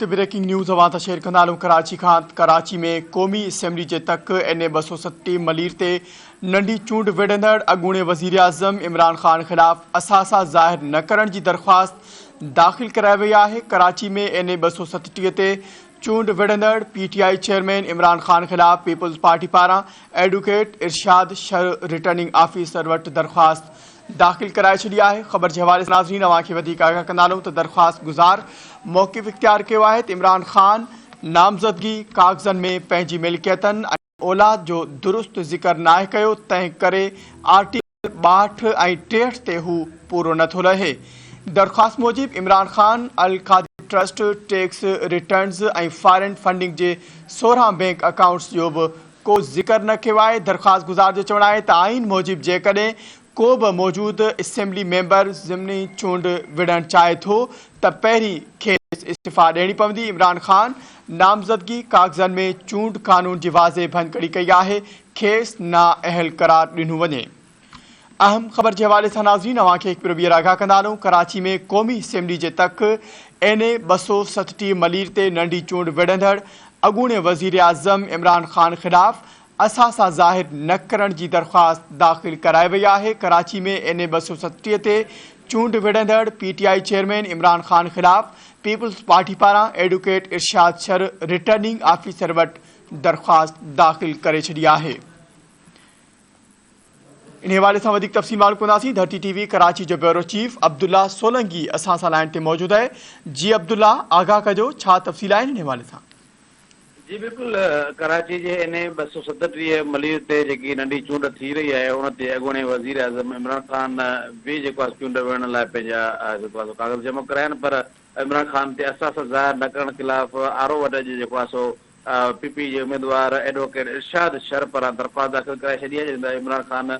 वक्त breaking news अवां share कंदा कराची खां। कराची में क़ौमी असम्बली जे तक NA 237 मलीर ते नंढी चूंड विढ़ंदड़ अॻूणे वज़ीर आज़म इमरान खान ख़िलाफ़ असासा ज़ाहिर न करण जी दरख़्वास्त दाख़िल कराई वई आहे। कराची में NA 237 ते चूंड विढ़ंदड़ PTI चेयरमैन इमरान खान ख़िलाफ़ पीपल्स पार्टी पारां एडवोकेट इरशाद शर रिटर्निंग ऑफिसर वटि दरख़्वास्त दाख़िल कराए छॾी आहे। ख़बर जे हवाले सां नाज़रीन अवां खे वधीक आगाह कंदा हलूं त दरख़्वास्त गुज़ार मौक़िफ़ इख्तियार कयो आहे त इमरान खान नामज़दगी काग़ज़नि में पंहिंजी मिल्कियतनि ऐं औलाद जो दुरुस्त ज़िक्र नाहे कयो, तंहिं करे आर्टिकल 62 ऐं 63 ते हू पूरो नथो रहे। दरख़्वास्त मूजिबि इमरान खान अल क़ादिर ट्रस्ट, टैक्स रिटर्न्स ऐं फॉरेन फंडिंग जे 16 बैंक अकाउंट्स जो बि को ज़िक्र न कयो आहे। दरख़्वास्त गुज़ार जो चवणु आहे त आइन मूजिबि जेकॾहिं को बि मौजूदु असेंबली मेंबर ज़िमनी चूंड विढ़णु चाहे थो त पहिरीं खेसि इस्तीफ़ा ॾियणी पवंदी। इमरान खान नामज़दगी काग़ज़नि में चूंड कानून जी वाज़े भञकड़ी कई आहे, खेसि नाअहल करार ॾिनो वञे। अहम ख़बर जे हवाले सां नाज़रीन अवां खे हिकु ॿीहर आगाह कंदा हलूं। कराची में क़ौमी असम्बली जे तक NA 237 मलीर ते नंढी चूंड विढ़ंदड़ अॻूणे वज़ीर आज़म इमरान खान ख़िलाफ़ असासा ज़ाहिर न करण जी दरख़्वास्त दाख़िल कराई वई आहे। कराची में NA 237 ते चूंड विढ़ंदड़ PTI चेयरमैन इमरान खान ख़िलाफ़ पीपल्स पार्टी पारां एडवोकेट इरशाद शर रिटर्निंग ऑफिसर वटि दरख़्वास्त दाख़िल करे छॾी आहे। इन हवाले सां वधीक तफ़सील मालूम कंदासीं। धरती TV कराची जो ब्यूरो चीफ अब्दुल्ला सोलंगी असां सां लाइन ते मौजूदु आहे। जी अब्दुल्ला, आगाह कजो, छा तफ़सील आहिनि इन हवाले सां? जी बिल्कुल, कराची जे NA 237 मलीर ते जेकी नंढी चूंड थी रही आहे उन ते अॻूणे वज़ीर आज़म इमरान खान बि जेको आहे चूंड विढ़ण लाइ पंहिंजा जेको आहे काग़ज़ जमा कराया आहिनि, पर इमरान खान ते असास ज़ाहिर न करण ख़िलाफ़ RO वटि जेको आहे सो PP जे उम्मीदवार एडवोकेट इरशाद शर पारां दरख़्वास्त दाख़िल कराए छॾी आहे, जंहिं इमरान खान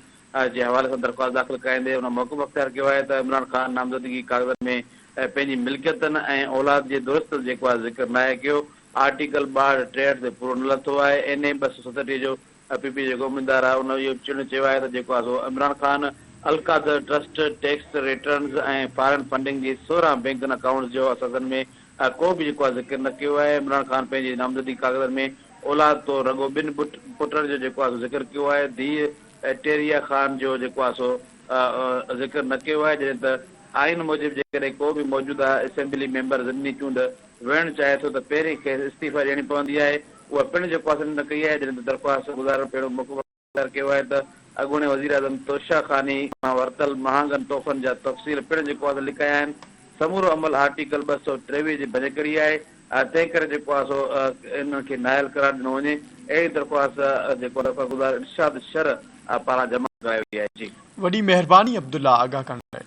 जे हवाले सां दरख़्वास्त दाख़िल कराईंदे उन मौक़िफ़ अख़्तियार कयो आहे त इमरान खान नामज़दगी काग़ज़नि में पंहिंजी मिल्कियतनि ऐं औलाद जे दुरुस्त जेको आहे ज़िक्र नाहे कयो। आर्टिकल 62 63 ते पूरो न लथो आहे। NA 237 जो PP जेको उम्मीदवार आहे उन इहो पिणु चयो आहे त जेको आहे सो इमरान खान अल क़ादिर ट्रस्ट, टैक्स रिटर्न्स ऐं फॉरेन फंडिंग जी 16 बैंकनि अकाउंट्स जो असासनि में को बि जेको आहे ज़िक्र न कयो आहे। इमरान खान पंहिंजी नामज़दगी काग़ज़नि में औलाद तो रगो ॿिनि पुटनि जो जेको आहे ज़िक्र कयो आहे। धीउ टेरिया ख़ान जो जेको आहे सो ज़िक्र न कयो आहे, जॾहिं त आइन मूजिबि जेकॾहिं को बि मौजूदा असेंबली मेंबर ज़िमनी चूंड विढ़णु चाहे थो त पहिरीं खेसि इस्तीफ़ा ॾियणी पवंदी आहे। उहा पिणु जेको आहे न कई आहे, जॾहिं त दरख़्वास्त गुज़ारण पहिरियों मुक़ररु कयो आहे त अॻूणे वज़ीर आज़म तोशा ख़ानी वरितल महांगनि तोहफ़नि जा तफ़सील पिणु जेको आहे लिकाया आहिनि। समूरो अमल आर्टिकल 223 जी भञकड़ी आहे, तंहिं करे जेको आहे सो इन खे नाइल करार ॾिनो वञे। अहिड़ी दरख़्वास्त जेको गुज़ार इरशाद शर पारां जमा कराई वई आहे। जी, वॾी महिरबानी अब्दुल्ला आगाह करण लाइ।